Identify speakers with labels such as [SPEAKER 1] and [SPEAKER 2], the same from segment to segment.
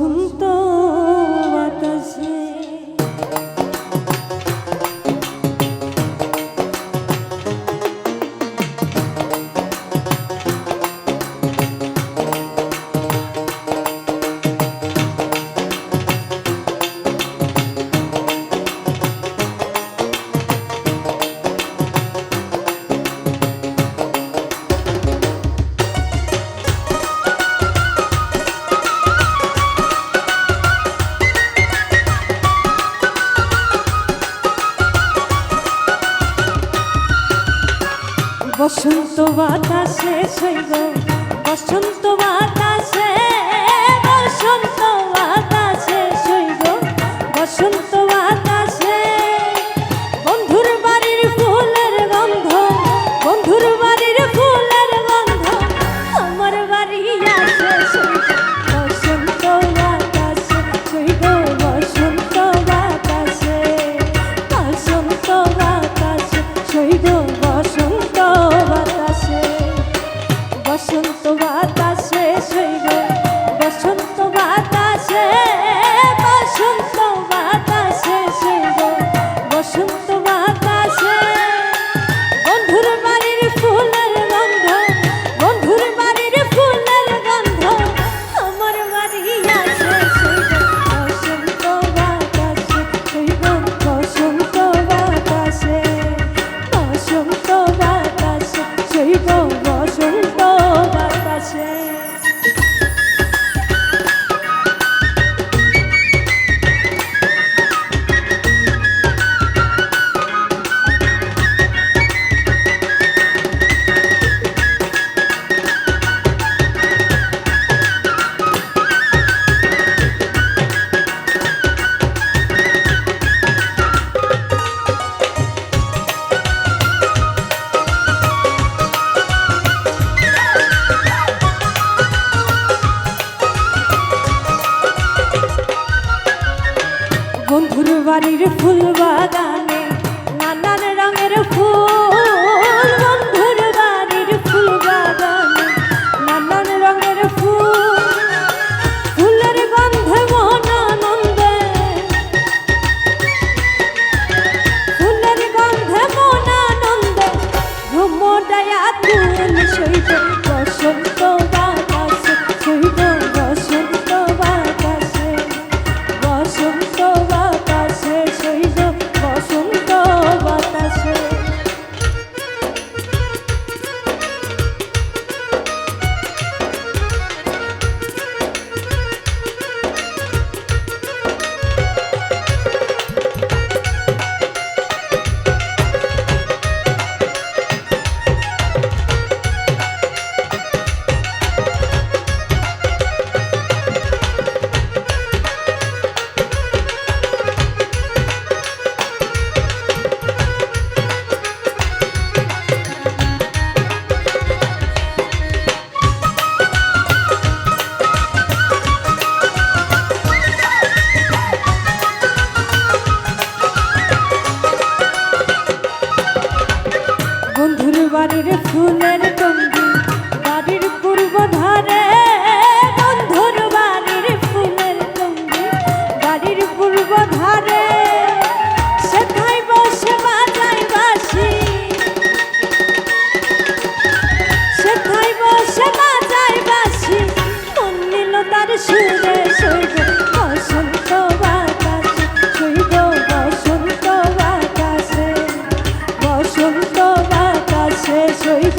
[SPEAKER 1] বসন্ত বাতাসে। বসন্ত বাতাসে সইব, বসন্ত বাতাসে, বসন্ত বাতাসে সইব, বসন্ত বাতাসে। বন্ধুর বাড়ির ফুলের গন্ধ, বন্ধুর বাড়ির ফুলের গন্ধ আমার বাড়ি আসে সইব, বসন্ত বাতাসে সইব, বসন্ত বাতাসে, বসন্ত বাতাসে সইব, বসন্ত বাতাসে, বসন্ত বাতাসে সইব, বসন্ত বাতাসে, বসন্ত বাতাসে সইব, বসন্ত বাতাসে। বন্ধুর বাড়ির ফুলের গন্ধ, বন্ধুর বাড়ির ফুলের গন্ধ আমার বাড়ি আসে সইব, বসন্ত বাতাসে সইব, বসন্ত বাতাসে, বসন্ত বাতাসে সইব, বসন্ত বাতাসে। বন্ধুর বাড়ির ফুল বাগানে নানান রঙের ফুল, বন্ধুর বাড়ির ফুল বাগানে নানান রঙের ফুল। ফুলের গন্ধে মন আনন্দে, ফুলের গন্ধে মন আনন্দে ভ্রমরায়া তুল সইব, বসন্ত বাতাসে সইব, বসন্ত বাতাসে, বসন্ত বাতাসে সইব, বসন্ত বাতাসে। বন্ধুর বাড়ির ফুলের টঙ্গি বাড়ির পূর্ব ধারে, বন্ধুর বাড়ির ফুলের টঙ্গি বাড়ির পূর্ব ধারে। সেথায় বসে বাজায় বাঁশি, সেথায় বসে বাজায় বাঁশি মন নিল তার সুরে সইব, বসন্ত বাতাসে সইব, বসন্ত বাতাসে, বসন্ত বাতাসে সইব,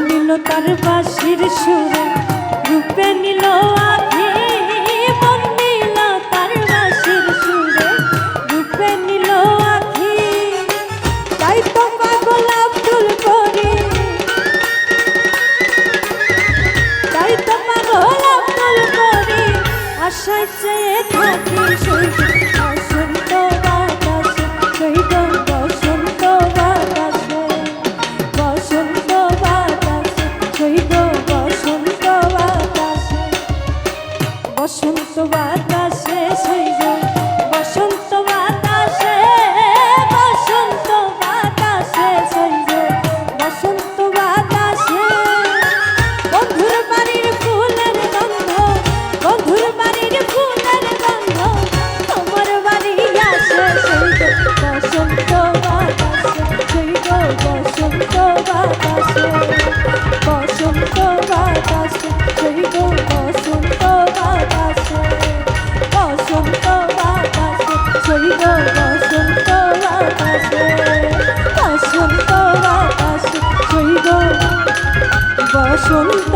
[SPEAKER 1] নিল তার বাঁশির সুরে রূপে নিল আখি মন নিল তার বাঁশির সুরে রূপে নিল আখি তাই তো পাগল আব্দুল করিম তাই তো পাগল আব্দুল করিম আশায় চেয়ে থাকি সৈব বসন্ত বাতাসে সৈব বসন্ত বাতাসে বসন্ত বাতাসে সৈব বসন্ত বাতাসে বসন্ত বাতাসে সৈব বসন্ত বাতাসে বসন্ত বাতাসে সৈব বসন্ত বাতাসে বন্ধুর বাড়ির ফুলের গন্ধ বন্ধুর বাড়ির ফুলের গন্ধ তোমার বাড়ি আসে সৈব বসন্ত বাতাসে সৈব বসন্ত বাতাসে বসন্ত বাতাসে সৈব বসন্ত বাতাসে বসন্ত বাতাসে সৈব বসন্ত বাতাসে বসন্ত বাতাসে সৈব বসন্ত